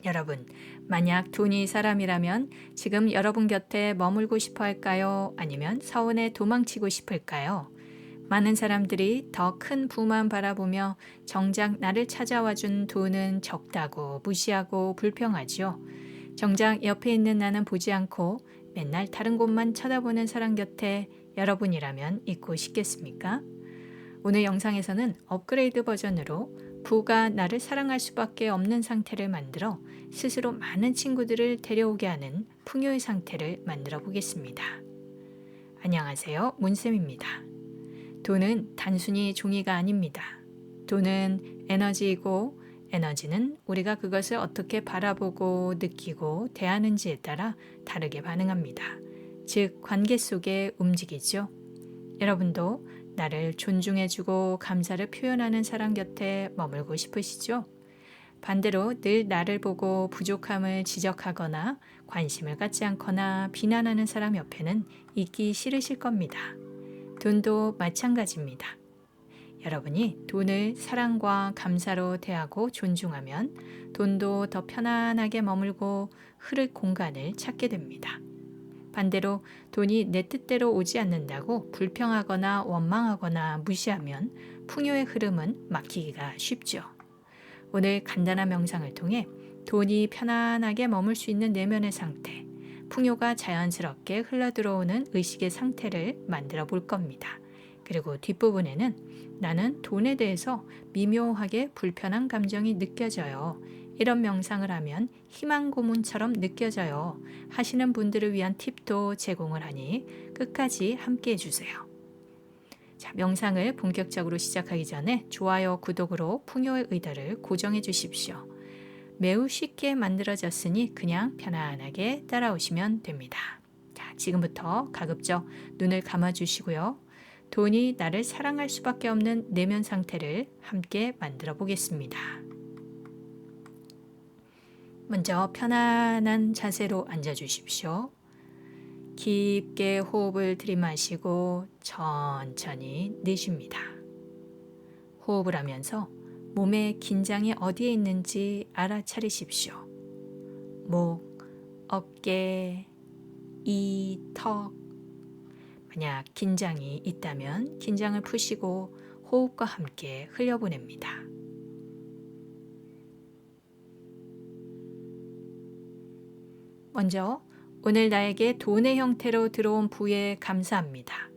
여러분, 만약 돈이 사람이라면 지금 여러분 곁에 머물고 싶어 할까요? 아니면 서원에 도망치고 싶을까요? 많은 사람들이 더 큰 부만 바라보며 정작 나를 찾아와 준 돈은 적다고 무시하고 불평하지요. 정작 옆에 있는 나는 보지 않고 맨날 다른 곳만 쳐다보는 사람 곁에 여러분이라면 있고 싶겠습니까? 오늘 영상에서는 업그레이드 버전으로 부가 나를 사랑할 수밖에 없는 상태를 만들어 스스로 많은 친구들을 데려오게 하는 풍요의 상태를 만들어 보겠습니다. 안녕하세요. 문쌤입니다. 돈은 단순히 종이가 아닙니다. 돈은 에너지이고 에너지는 우리가 그것을 어떻게 바라보고 느끼고 대하는지에 따라 다르게 반응합니다. 즉, 관계 속에 움직이죠. 여러분도 나를 존중해주고 감사를 표현하는 사람 곁에 머물고 싶으시죠? 반대로 늘 나를 보고 부족함을 지적하거나 관심을 갖지 않거나 비난하는 사람 옆에는 있기 싫으실 겁니다. 돈도 마찬가지입니다. 여러분이 돈을 사랑과 감사로 대하고 존중하면 돈도 더 편안하게 머물고 흐를 공간을 찾게 됩니다. 반대로 돈이 내 뜻대로 오지 않는다고 불평하거나 원망하거나 무시하면 풍요의 흐름은 막히기가 쉽죠. 오늘 간단한 명상을 통해 돈이 편안하게 머물 수 있는 내면의 상태, 풍요가 자연스럽게 흘러들어오는 의식의 상태를 만들어 볼 겁니다. 그리고 뒷부분에는 나는 돈에 대해서 미묘하게 불편한 감정이 느껴져요. 이런 명상을 하면 희망 고문처럼 느껴져요. 하시는 분들을 위한 팁도 제공을 하니 끝까지 함께 해주세요. 자, 명상을 본격적으로 시작하기 전에 좋아요, 구독으로 풍요의 의도를 고정해 주십시오. 매우 쉽게 만들어졌으니 그냥 편안하게 따라오시면 됩니다. 자, 지금부터 가급적 눈을 감아주시고요. 돈이 나를 사랑할 수밖에 없는 내면 상태를 함께 만들어 보겠습니다. 먼저 편안한 자세로 앉아주십시오. 깊게 호흡을 들이마시고 천천히 내쉽니다. 호흡을 하면서 몸의 긴장이 어디에 있는지 알아차리십시오. 목, 어깨, 이, 턱. 만약 긴장이 있다면 긴장을 푸시고 호흡과 함께 흘려보냅니다. 먼저 오늘 나에게 돈의 형태로 들어온 부에 감사합니다.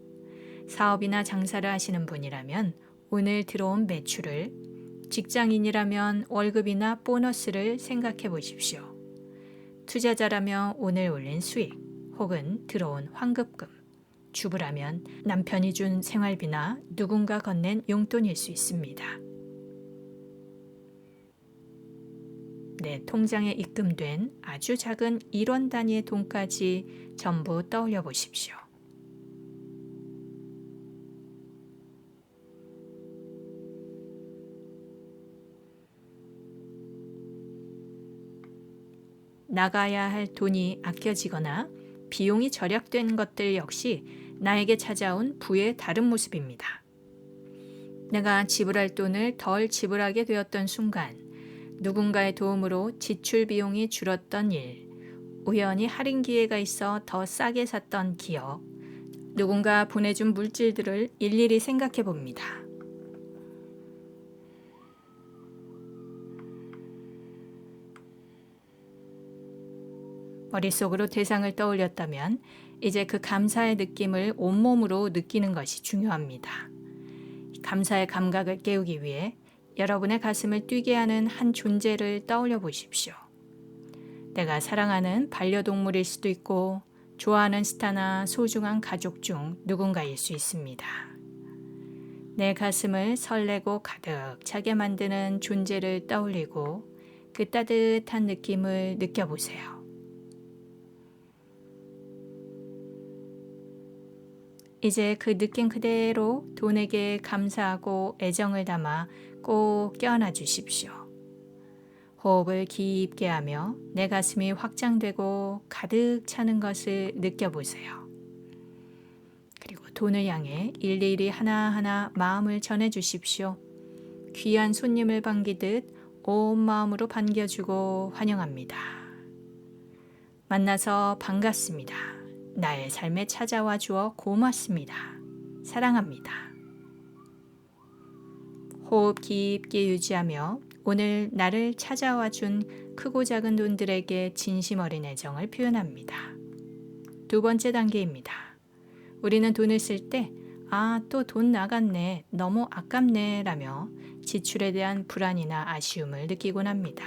사업이나 장사를 하시는 분이라면 오늘 들어온 매출을, 직장인이라면 월급이나 보너스를 생각해 보십시오. 투자자라면 오늘 올린 수익 혹은 들어온 환급금, 주부라면 남편이 준 생활비나 누군가 건넨 용돈일 수 있습니다. 내 통장에 입금된 아주 작은 1원 단위의 돈까지 전부 떠올려 보십시오. 나가야 할 돈이 아껴지거나 비용이 절약된 것들 역시 나에게 찾아온 부의 다른 모습입니다. 내가 지불할 돈을 덜 지불하게 되었던 순간, 누군가의 도움으로 지출 비용이 줄었던 일, 우연히 할인 기회가 있어 더 싸게 샀던 기억, 누군가 보내준 물질들을 일일이 생각해 봅니다. 머릿속으로 대상을 떠올렸다면 이제 그 감사의 느낌을 온몸으로 느끼는 것이 중요합니다. 감사의 감각을 깨우기 위해 여러분의 가슴을 뛰게 하는 한 존재를 떠올려 보십시오. 내가 사랑하는 반려동물일 수도 있고 좋아하는 스타나 소중한 가족 중 누군가일 수 있습니다. 내 가슴을 설레고 가득 차게 만드는 존재를 떠올리고 그 따뜻한 느낌을 느껴보세요. 이제 그 느낌 그대로 돈에게 감사하고 애정을 담아 꼭 껴안아 주십시오. 호흡을 깊게 하며 내 가슴이 확장되고 가득 차는 것을 느껴보세요. 그리고 돈을 향해 일일이 하나하나 마음을 전해 주십시오. 귀한 손님을 반기듯 온 마음으로 반겨주고 환영합니다. 만나서 반갑습니다. 나의 삶에 찾아와 주어 고맙습니다. 사랑합니다. 호흡 깊게 유지하며 오늘 나를 찾아와 준 크고 작은 돈들에게 진심 어린 애정을 표현합니다. 두 번째 단계입니다. 우리는 돈을 쓸 때 또 돈 나갔네, 너무 아깝네 라며 지출에 대한 불안이나 아쉬움을 느끼곤 합니다.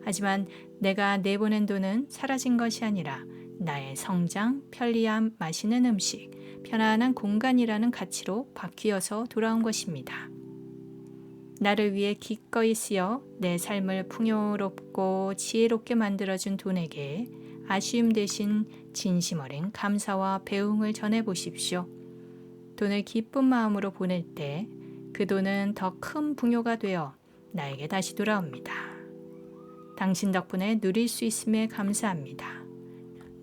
하지만 내가 내보낸 돈은 사라진 것이 아니라 나의 성장, 편리함, 맛있는 음식, 편안한 공간이라는 가치로 바뀌어서 돌아온 것입니다. 나를 위해 기꺼이 쓰여 내 삶을 풍요롭고 지혜롭게 만들어준 돈에게 아쉬움 대신 진심 어린 감사와 배웅을 전해보십시오. 돈을 기쁜 마음으로 보낼 때 그 돈은 더 큰 풍요가 되어 나에게 다시 돌아옵니다. 당신 덕분에 누릴 수 있음에 감사합니다.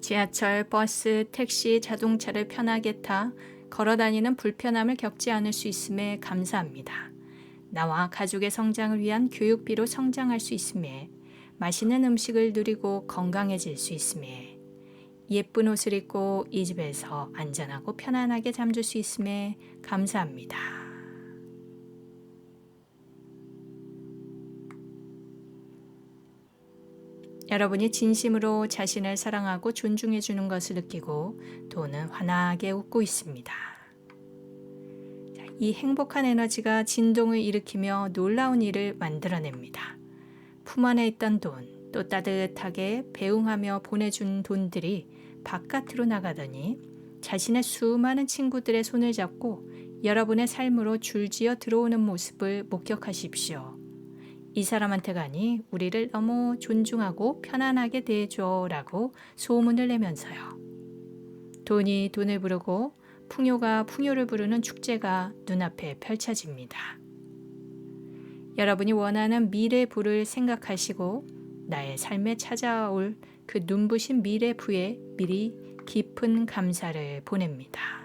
지하철, 버스, 택시, 자동차를 편하게 타 걸어 다니는 불편함을 겪지 않을 수 있음에 감사합니다. 나와 가족의 성장을 위한 교육비로 성장할 수 있음에, 맛있는 음식을 누리고 건강해질 수 있음에, 예쁜 옷을 입고 이 집에서 안전하고 편안하게 잠들 수 있음에 감사합니다. 여러분이 진심으로 자신을 사랑하고 존중해 주는 것을 느끼고 돈은 환하게 웃고 있습니다. 이 행복한 에너지가 진동을 일으키며 놀라운 일을 만들어냅니다. 품 안에 있던 돈, 또 따뜻하게 배웅하며 보내준 돈들이 바깥으로 나가더니 자신의 수많은 친구들의 손을 잡고 여러분의 삶으로 줄지어 들어오는 모습을 목격하십시오. 이 사람한테 가니 우리를 너무 존중하고 편안하게 대해줘 라고 소문을 내면서요. 돈이 돈을 부르고 풍요가 풍요를 부르는 축제가 눈앞에 펼쳐집니다. 여러분이 원하는 미래 부를 생각하시고 나의 삶에 찾아올 그 눈부신 미래 부에 미리 깊은 감사를 보냅니다.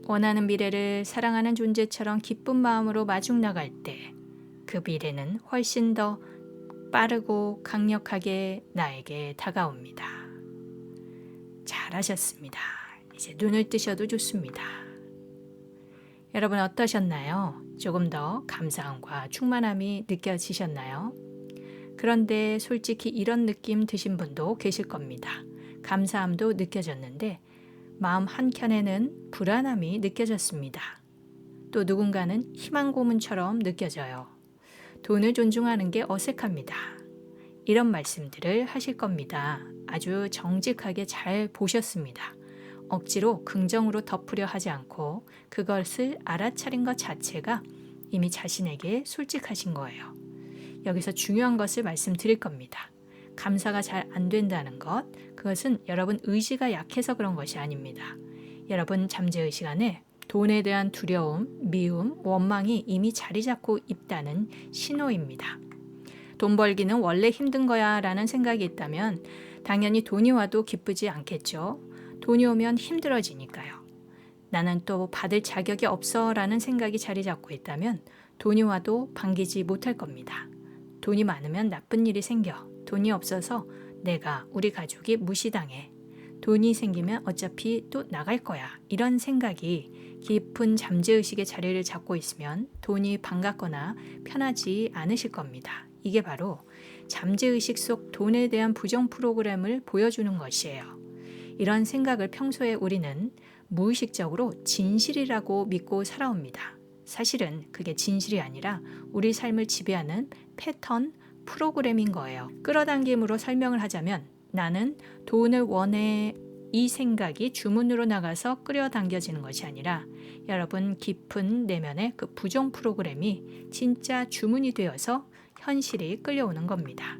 원하는 미래를 사랑하는 존재처럼 기쁜 마음으로 마중 나갈 때 그 미래는 훨씬 더 빠르고 강력하게 나에게 다가옵니다. 잘하셨습니다. 이제 눈을 뜨셔도 좋습니다. 여러분 어떠셨나요? 조금 더 감사함과 충만함이 느껴지셨나요? 그런데 솔직히 이런 느낌 드신 분도 계실 겁니다. 감사함도 느껴졌는데 마음 한켠에는 불안함이 느껴졌습니다. 또 누군가는 희망 고문처럼 느껴져요. 돈을 존중하는 게 어색합니다. 이런 말씀들을 하실 겁니다. 아주 정직하게 잘 보셨습니다. 억지로 긍정으로 덮으려 하지 않고 그것을 알아차린 것 자체가 이미 자신에게 솔직하신 거예요. 여기서 중요한 것을 말씀드릴 겁니다. 감사가 잘 안 된다는 것, 그것은 여러분 의지가 약해서 그런 것이 아닙니다. 여러분 잠재의 시간에 돈에 대한 두려움, 미움, 원망이 이미 자리 잡고 있다는 신호입니다. 돈 벌기는 원래 힘든 거야 라는 생각이 있다면 당연히 돈이 와도 기쁘지 않겠죠. 돈이 오면 힘들어지니까요. 나는 또 받을 자격이 없어 라는 생각이 자리 잡고 있다면 돈이 와도 반기지 못할 겁니다. 돈이 많으면 나쁜 일이 생겨. 돈이 없어서 내가, 우리 가족이 무시당해. 돈이 생기면 어차피 또 나갈 거야. 이런 생각이 깊은 잠재의식의 자리를 잡고 있으면 돈이 반갑거나 편하지 않으실 겁니다. 이게 바로 잠재의식 속 돈에 대한 부정 프로그램을 보여주는 것이에요. 이런 생각을 평소에 우리는 무의식적으로 진실이라고 믿고 살아옵니다. 사실은 그게 진실이 아니라 우리 삶을 지배하는 패턴, 프로그램인 거예요. 끌어당김으로 설명을 하자면 나는 돈을 원해, 이 생각이 주문으로 나가서 끌어당겨지는 것이 아니라 여러분 깊은 내면의 그 부정 프로그램이 진짜 주문이 되어서 현실이 끌려오는 겁니다.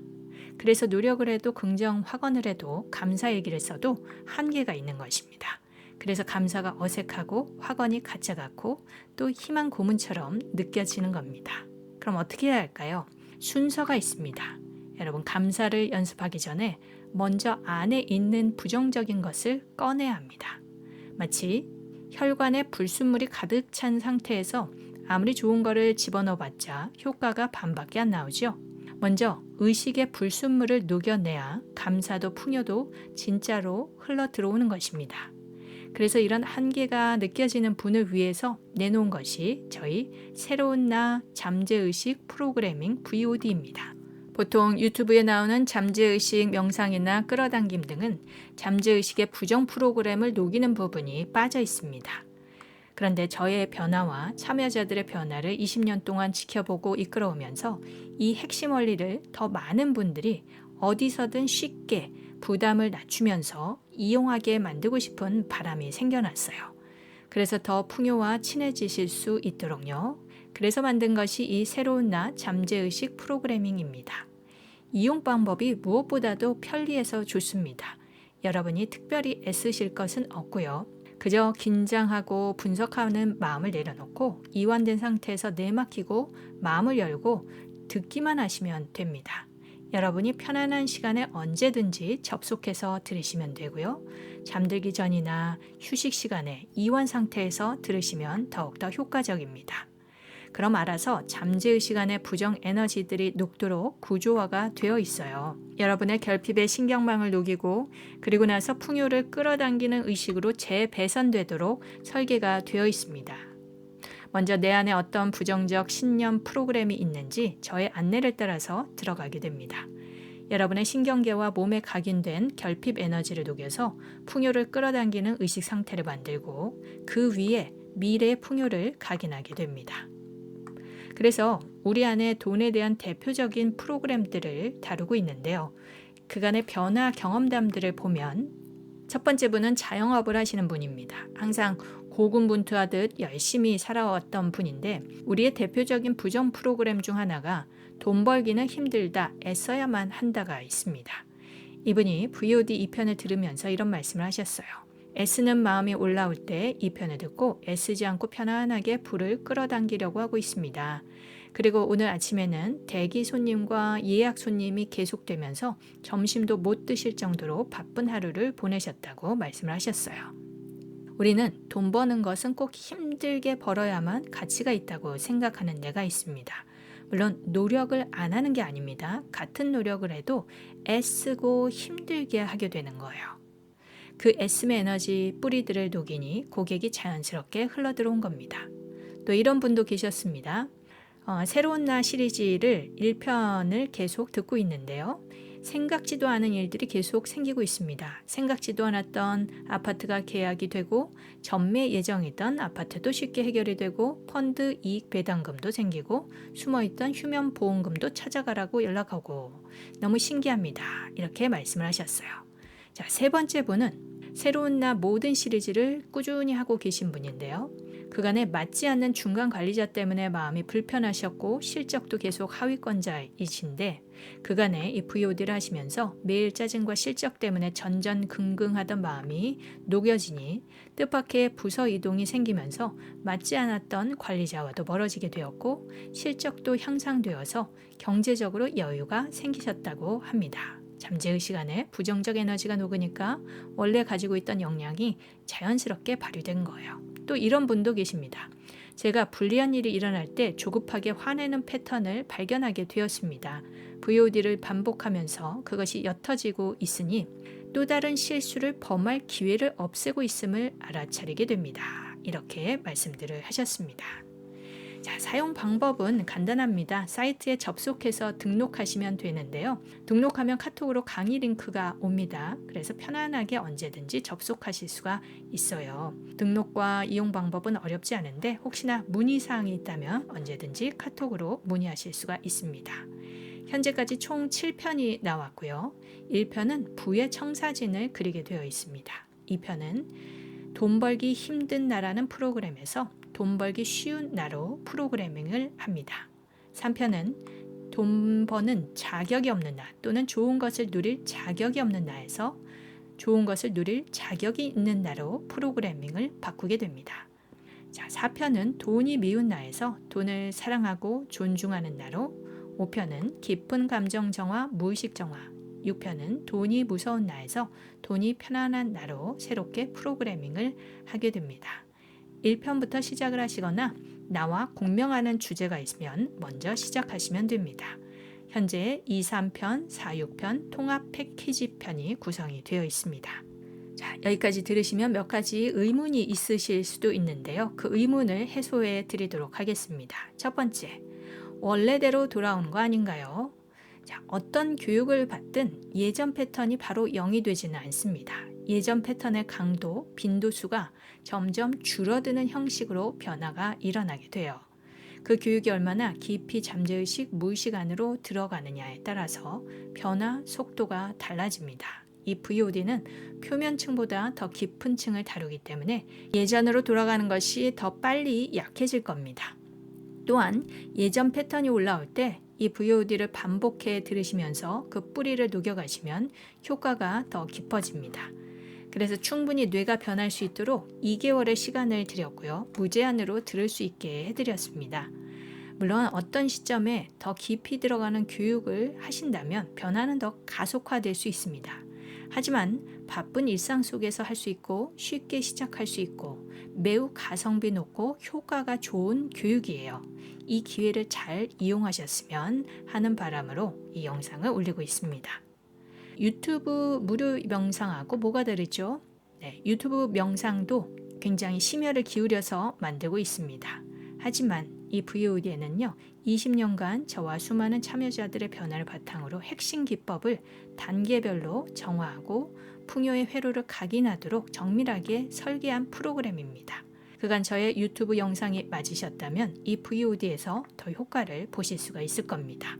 그래서 노력을 해도 긍정 확언을 해도 감사 얘기를 써도 한계가 있는 것입니다. 그래서 감사가 어색하고 확언이 가짜 같고 또 희망 고문처럼 느껴지는 겁니다. 그럼 어떻게 해야 할까요? 순서가 있습니다. 여러분 감사를 연습하기 전에 먼저 안에 있는 부정적인 것을 꺼내야 합니다. 마치 혈관에 불순물이 가득 찬 상태에서 아무리 좋은 거를 집어넣어봤자 효과가 반밖에 안 나오죠. 먼저 의식의 불순물을 녹여내야 감사도 풍요도 진짜로 흘러 들어오는 것입니다. 그래서 이런 한계가 느껴지는 분을 위해서 내놓은 것이 저희 새로운 나 잠재의식 프로그래밍 VOD입니다. 보통 유튜브에 나오는 잠재의식 명상이나 끌어당김 등은 잠재의식의 부정 프로그램을 녹이는 부분이 빠져 있습니다. 그런데 저의 변화와 참여자들의 변화를 20년 동안 지켜보고 이끌어오면서 이 핵심 원리를 더 많은 분들이 어디서든 쉽게 부담을 낮추면서 이용하게 만들고 싶은 바람이 생겨났어요. 그래서 더 풍요와 친해지실 수 있도록요. 그래서 만든 것이 이 새로운 나 잠재의식 프로그래밍입니다. 이용 방법이 무엇보다도 편리해서 좋습니다. 여러분이 특별히 애쓰실 것은 없고요. 그저 긴장하고 분석하는 마음을 내려놓고 이완된 상태에서 내맡기고 마음을 열고 듣기만 하시면 됩니다. 여러분이 편안한 시간에 언제든지 접속해서 들으시면 되고요. 잠들기 전이나 휴식 시간에 이완 상태에서 들으시면 더욱더 효과적입니다. 그럼 알아서 잠재의식 안에 부정 에너지들이 녹도록 구조화가 되어 있어요. 여러분의 결핍의 신경망을 녹이고 그리고 나서 풍요를 끌어당기는 의식으로 재배선되도록 설계가 되어 있습니다. 먼저 내 안에 어떤 부정적 신념 프로그램이 있는지 저의 안내를 따라서 들어가게 됩니다. 여러분의 신경계와 몸에 각인된 결핍 에너지를 녹여서 풍요를 끌어당기는 의식 상태를 만들고 그 위에 미래의 풍요를 각인하게 됩니다. 그래서 우리 안에 돈에 대한 대표적인 프로그램들을 다루고 있는데요. 그간의 변화 경험담들을 보면 첫 번째 분은 자영업을 하시는 분입니다. 항상 고군분투하듯 열심히 살아왔던 분인데 우리의 대표적인 부정 프로그램 중 하나가 돈 벌기는 힘들다, 애써야만 한다가 있습니다. 이분이 VOD 2편을 들으면서 이런 말씀을 하셨어요. 애쓰는 마음이 올라올 때 이 편을 듣고 애쓰지 않고 편안하게 불을 끌어당기려고 하고 있습니다. 그리고 오늘 아침에는 대기 손님과 예약 손님이 계속되면서 점심도 못 드실 정도로 바쁜 하루를 보내셨다고 말씀을 하셨어요. 우리는 돈 버는 것은 꼭 힘들게 벌어야만 가치가 있다고 생각하는 데가 있습니다. 물론 노력을 안 하는 게 아닙니다. 같은 노력을 해도 애쓰고 힘들게 하게 되는 거예요. 그 애씀의 에너지 뿌리들을 녹이니 고객이 자연스럽게 흘러들어온 겁니다. 또 이런 분도 계셨습니다. 새로운 나 시리즈를 1편을 계속 듣고 있는데요. 생각지도 않은 일들이 계속 생기고 있습니다. 생각지도 않았던 아파트가 계약이 되고 전매 예정이던 아파트도 쉽게 해결이 되고 펀드 이익 배당금도 생기고 숨어있던 휴면 보험금도 찾아가라고 연락하고 너무 신기합니다. 이렇게 말씀을 하셨어요. 자, 세 번째 분은 새로운 나 모든 시리즈를 꾸준히 하고 계신 분인데요. 그간에 맞지 않는 중간 관리자 때문에 마음이 불편하셨고 실적도 계속 하위권자이신데 그간에 이 VOD를 하시면서 매일 짜증과 실적 때문에 전전긍긍하던 마음이 녹여지니 뜻밖의 부서 이동이 생기면서 맞지 않았던 관리자와도 멀어지게 되었고 실적도 향상되어서 경제적으로 여유가 생기셨다고 합니다. 잠재의식 안에 부정적 에너지가 녹으니까 원래 가지고 있던 역량이 자연스럽게 발휘된 거예요. 또 이런 분도 계십니다. 제가 불리한 일이 일어날 때 조급하게 화내는 패턴을 발견하게 되었습니다. VOD를 반복하면서 그것이 옅어지고 있으니 또 다른 실수를 범할 기회를 없애고 있음을 알아차리게 됩니다. 이렇게 말씀들을 하셨습니다. 자, 사용 방법은 간단합니다. 사이트에 접속해서 등록하시면 되는데요. 등록하면 카톡으로 강의 링크가 옵니다. 그래서 편안하게 언제든지 접속하실 수가 있어요. 등록과 이용 방법은 어렵지 않은데 혹시나 문의사항이 있다면 언제든지 카톡으로 문의하실 수가 있습니다. 현재까지 총 7편이 나왔고요. 1편은 부의 청사진을 그리게 되어 있습니다. 2편은 돈 벌기 힘든 나라는 프로그램에서 돈 벌기 쉬운 나로 프로그래밍을 합니다. 3편은 돈 버는 자격이 없는 나 또는 좋은 것을 누릴 자격이 없는 나에서 좋은 것을 누릴 자격이 있는 나로 프로그래밍을 바꾸게 됩니다. 자, 4편은 돈이 미운 나에서 돈을 사랑하고 존중하는 나로 5편은 깊은 감정 정화, 무의식 정화 6편은 돈이 무서운 나에서 돈이 편안한 나로 새롭게 프로그래밍을 하게 됩니다. 1편부터 시작을 하시거나 나와 공명하는 주제가 있으면 먼저 시작하시면 됩니다. 현재 2, 3편, 4, 6편 통합 패키지 편이 구성이 되어 있습니다. 자, 여기까지 들으시면 몇 가지 의문이 있으실 수도 있는데요. 그 의문을 해소해 드리도록 하겠습니다. 첫 번째, 원래대로 돌아오는 거 아닌가요? 자, 어떤 교육을 받든 예전 패턴이 바로 0이 되지는 않습니다. 예전 패턴의 강도, 빈도수가 점점 줄어드는 형식으로 변화가 일어나게 돼요. 그 교육이 얼마나 깊이 잠재의식, 무의식 안으로 들어가느냐에 따라서 변화 속도가 달라집니다. 이 VOD는 표면층보다 더 깊은 층을 다루기 때문에 예전으로 돌아가는 것이 더 빨리 약해질 겁니다. 또한 예전 패턴이 올라올 때 이 VOD를 반복해 들으시면서 그 뿌리를 녹여가시면 효과가 더 깊어집니다. 그래서 충분히 뇌가 변할 수 있도록 2개월의 시간을 드렸고요. 무제한으로 들을 수 있게 해드렸습니다. 물론 어떤 시점에 더 깊이 들어가는 교육을 하신다면 변화는 더 가속화될 수 있습니다. 하지만 바쁜 일상 속에서 할 수 있고 쉽게 시작할 수 있고 매우 가성비 높고 효과가 좋은 교육이에요. 이 기회를 잘 이용하셨으면 하는 바람으로 이 영상을 올리고 있습니다. 유튜브 무료 명상하고 뭐가 다르죠? 네, 유튜브 명상도 굉장히 심혈을 기울여서 만들고 있습니다. 하지만 이 VOD에는요, 20년간 저와 수많은 참여자들의 변화를 바탕으로 핵심 기법을 단계별로 정화하고 풍요의 회로를 각인하도록 정밀하게 설계한 프로그램입니다. 그간 저의 유튜브 영상이 맞으셨다면 이 VOD에서 더 효과를 보실 수가 있을 겁니다.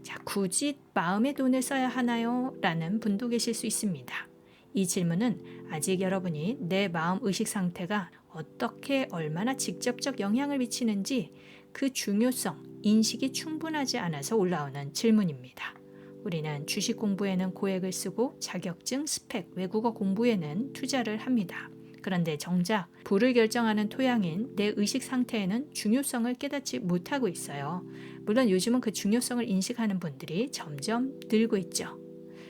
자, 굳이 마음의 돈을 써야 하나요? 라는 분도 계실 수 있습니다. 이 질문은 아직 여러분이 내 마음 의식 상태가 어떻게 얼마나 직접적 영향을 미치는지 그 중요성, 인식이 충분하지 않아서 올라오는 질문입니다. 우리는 주식 공부에는 고액을 쓰고 자격증, 스펙, 외국어 공부에는 투자를 합니다. 그런데 정작 부를 결정하는 토양인 내 의식 상태에는 중요성을 깨닫지 못하고 있어요. 물론 요즘은 그 중요성을 인식하는 분들이 점점 늘고 있죠.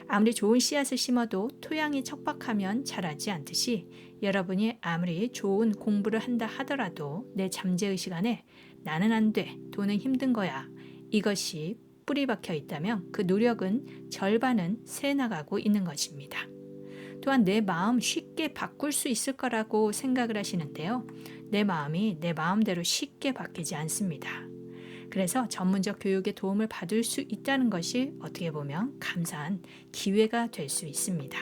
아무리 좋은 씨앗을 심어도 토양이 척박하면 자라지 않듯이 여러분이 아무리 좋은 공부를 한다 하더라도 내 잠재의식 안에 나는 안 돼, 돈은 힘든 거야, 이것이 뿌리 박혀 있다면 그 노력은 절반은 새나가고 있는 것입니다. 또한 내 마음 쉽게 바꿀 수 있을 거라고 생각을 하시는데요. 내 마음이 내 마음대로 쉽게 바뀌지 않습니다. 그래서 전문적 교육의 도움을 받을 수 있다는 것이 어떻게 보면 감사한 기회가 될 수 있습니다.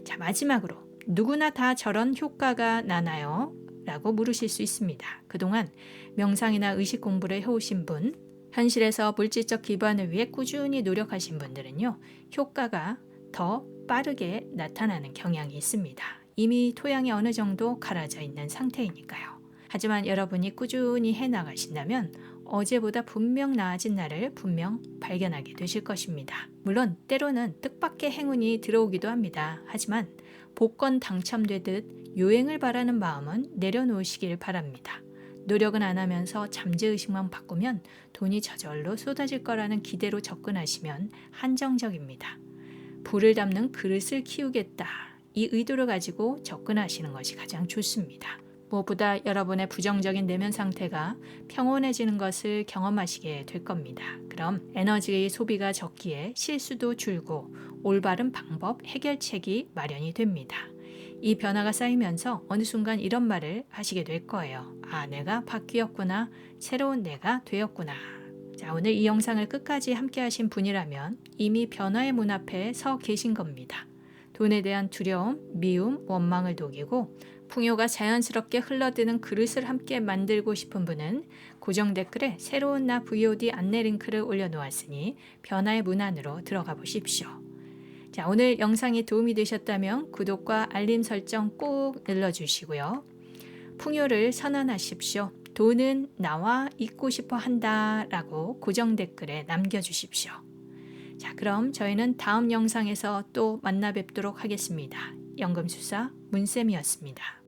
자, 마지막으로 누구나 다 저런 효과가 나나요? 라고 물으실 수 있습니다. 그동안 명상이나 의식 공부를 해오신 분, 현실에서 물질적 기반을 위해 꾸준히 노력하신 분들은요, 효과가 더 빠르게 나타나는 경향이 있습니다. 이미 토양이 어느 정도 갈아져 있는 상태이니까요. 하지만 여러분이 꾸준히 해나가신다면 어제보다 분명 나아진 날을 분명 발견하게 되실 것입니다. 물론 때로는 뜻밖의 행운이 들어오기도 합니다. 하지만 복권 당첨되듯 요행을 바라는 마음은 내려놓으시길 바랍니다. 노력은 안 하면서 잠재의식만 바꾸면 돈이 저절로 쏟아질 거라는 기대로 접근하시면 한정적입니다. 불을 담는 그릇을 키우겠다. 이 의도를 가지고 접근하시는 것이 가장 좋습니다. 무엇보다 여러분의 부정적인 내면 상태가 평온해지는 것을 경험하시게 될 겁니다. 그럼 에너지의 소비가 적기에 실수도 줄고 올바른 방법, 해결책이 마련이 됩니다. 이 변화가 쌓이면서 어느 순간 이런 말을 하시게 될 거예요. 아, 내가 바뀌었구나. 새로운 내가 되었구나. 자, 오늘 이 영상을 끝까지 함께 하신 분이라면 이미 변화의 문 앞에 서 계신 겁니다. 돈에 대한 두려움, 미움, 원망을 녹이고 풍요가 자연스럽게 흘러드는 그릇을 함께 만들고 싶은 분은 고정 댓글에 새로운 나 VOD 안내 링크를 올려놓았으니 변화의 문 안으로 들어가 보십시오. 자, 오늘 영상이 도움이 되셨다면 구독과 알림 설정 꼭 눌러주시고요. 풍요를 선언하십시오. 돈은 나와 있고 싶어 한다 라고 고정 댓글에 남겨주십시오. 자, 그럼 저희는 다음 영상에서 또 만나 뵙도록 하겠습니다. 연금술사 문쌤이었습니다.